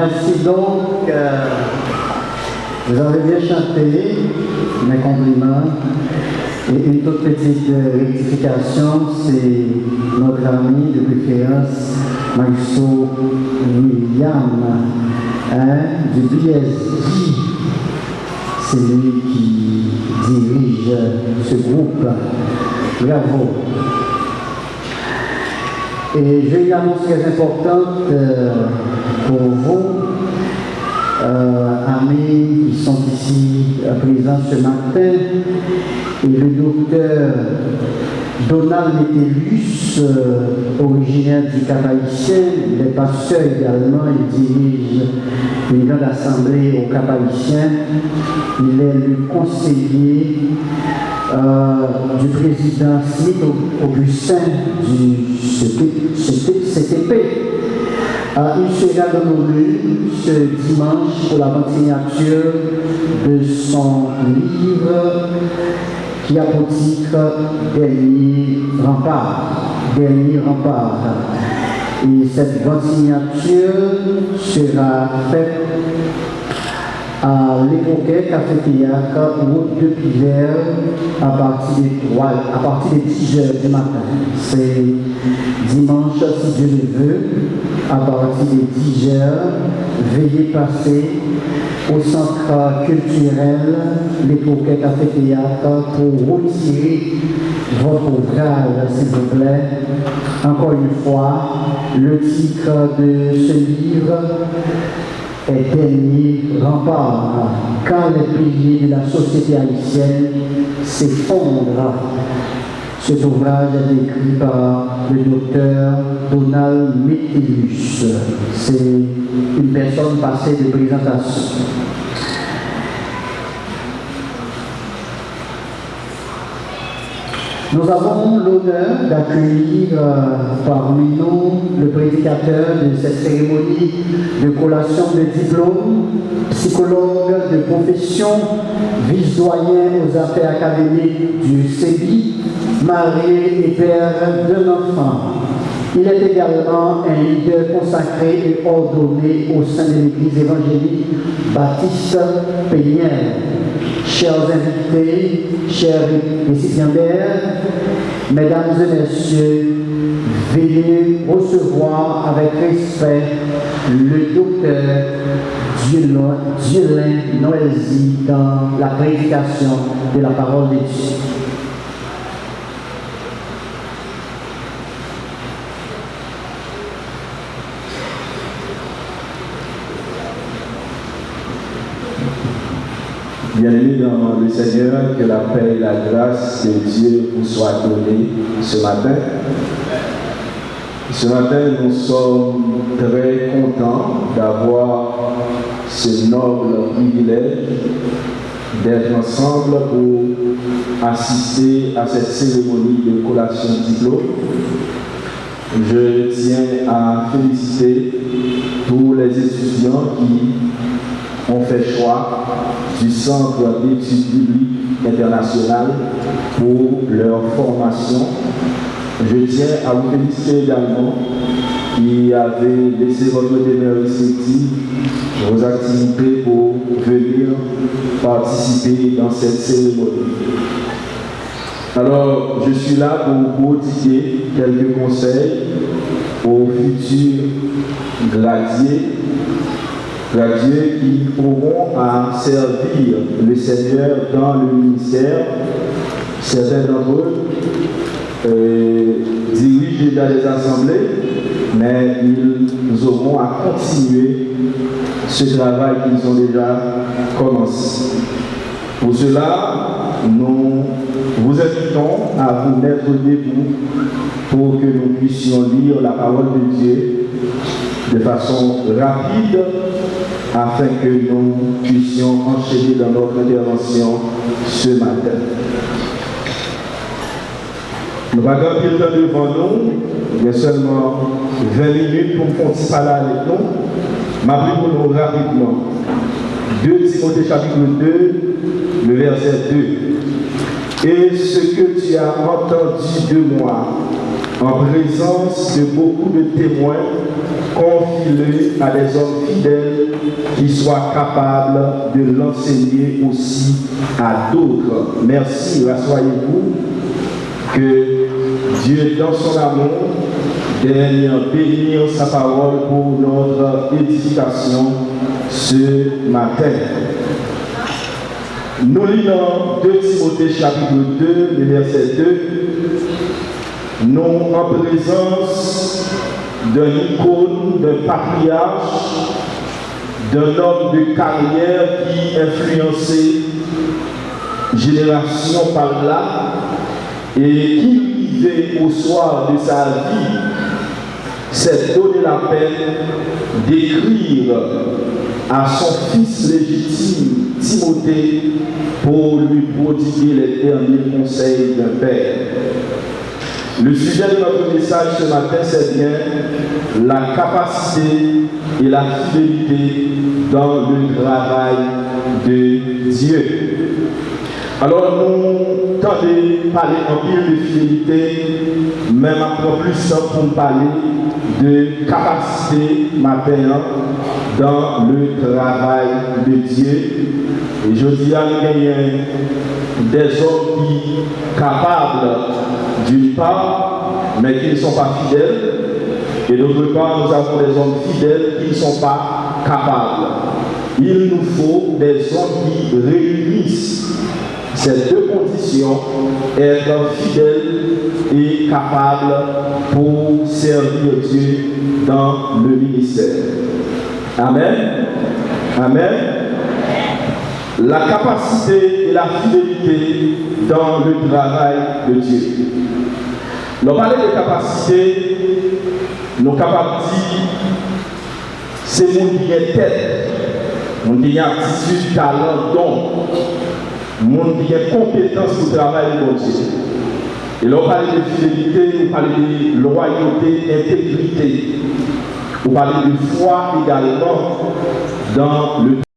Merci donc. Vous avez bien chanté, mes compliments. Et une toute petite rectification, c'est notre ami de préférence, Maestro William, du BSG. C'est lui qui dirige ce groupe. Bravo. Et j'ai une annonce très importante pour vous, amis qui sont ici présents ce matin. Et le docteur Donald Métellus, originaire du Cap-Haïtien, il est pasteur également, il dirige une grande assemblée au Cap-Haïtien. Il est le conseiller du président Smith Augustin du CTP. Il sera honoré ce dimanche pour la vente signature de son livre qui a pour titre Dernier rempart. Et cette vente signature sera faite à l'Époquet Café-Théâtre, route de Pivert, à partir de 10h du matin. C'est dimanche, si Dieu le veut, à partir de 10h. Veuillez passer au centre culturel L'Époquet Café-Théâtre pour retirer votre ouvrage, s'il vous plaît. Encore une fois, le titre de ce livre est Dernier rempart, quand les piliers de la société haïtienne s'effondrent. Cet ouvrage est écrit par le docteur Donald Métellus. C'est une personne passée de présentation. Nous avons l'honneur d'accueillir parmi nous le prédicateur de cette cérémonie de collation de diplôme, psychologue de profession, vice-doyen aux affaires académiques du CEBI, marié et père d'un enfant. Il est également un leader consacré et ordonné au sein de l'Église évangélique Baptiste Péniel. Chers invités, chers récipiendaires, mesdames et messieurs, veuillez recevoir avec respect le docteur Dielin Noëlzy dans la prédication de la parole de Dieu. Bienvenue dans le Seigneur, que la paix et la grâce de Dieu vous soient données ce matin. Ce matin, nous sommes très contents d'avoir ce noble privilège d'être ensemble pour assister à cette cérémonie de collation de diplôme. Je tiens à féliciter tous les étudiants qui ont fait choix du Centre d'études bibliques internationales pour leur formation. Je tiens à vous féliciter également qui avez laissé votre demeure respective, vos activités pour venir participer dans cette cérémonie. Alors, je suis là pour vous prodiguer quelques conseils aux futurs gradiés qui auront à servir le Seigneur dans le ministère. Certains d'entre eux dirigent déjà les assemblées, mais ils auront à continuer ce travail qu'ils ont déjà commencé. Pour cela, nous vous invitons à vous mettre debout pour que nous puissions lire la parole de Dieu de façon rapide afin que nous puissions enchaîner dans notre intervention ce matin. Nous allons garder le temps devant nous, il y a seulement 20 minutes pour qu'on parler avec nous. M'appelez pour nous rapidement. 2 Timothée chapitre 2, le verset 2. Et ce que tu as entendu de moi, en présence de beaucoup de témoins, confie-le à des hommes fidèles qui soient capables de l'enseigner aussi à d'autres. Merci, rassoyez-vous. Que Dieu, dans son amour, daigne bénir sa parole pour notre édification ce matin. Nous lisons 2 Timothée chapitre 2, le verset 2. Nous en présence d'un icône, d'un patriarche, d'un homme de carrière qui influençait génération par là et qui vivait au soir de sa vie, s'est donné la peine d'écrire à son fils légitime Timothée pour lui prodiguer les derniers conseils d'un père. Le sujet de notre message ce matin, c'est bien la capacité et la fidélité dans le travail de Dieu. Alors nous tentons de parler en pile de fidélité, même après plus pour nous parler de capacité matin dans le travail de Dieu. Et je dis à nous des hommes qui sont capables d'une part, mais qui ne sont pas fidèles. Et d'autre part, nous avons des hommes fidèles qui ne sont pas capables. Il nous faut des hommes qui réunissent ces deux conditions, être fidèle et capable pour servir Dieu dans le ministère. Amen. Amen. La capacité et la fidélité dans le travail de Dieu. Nous parlons de capacité, nous sommes capables de dire c'est mon qui est tête, mon qui a aptitude, talent, don. Monde qui a compétence pour travailler pour Dieu. Et là, on parle de fidélité, on parle de loyauté, intégrité. On parle de foi également dans le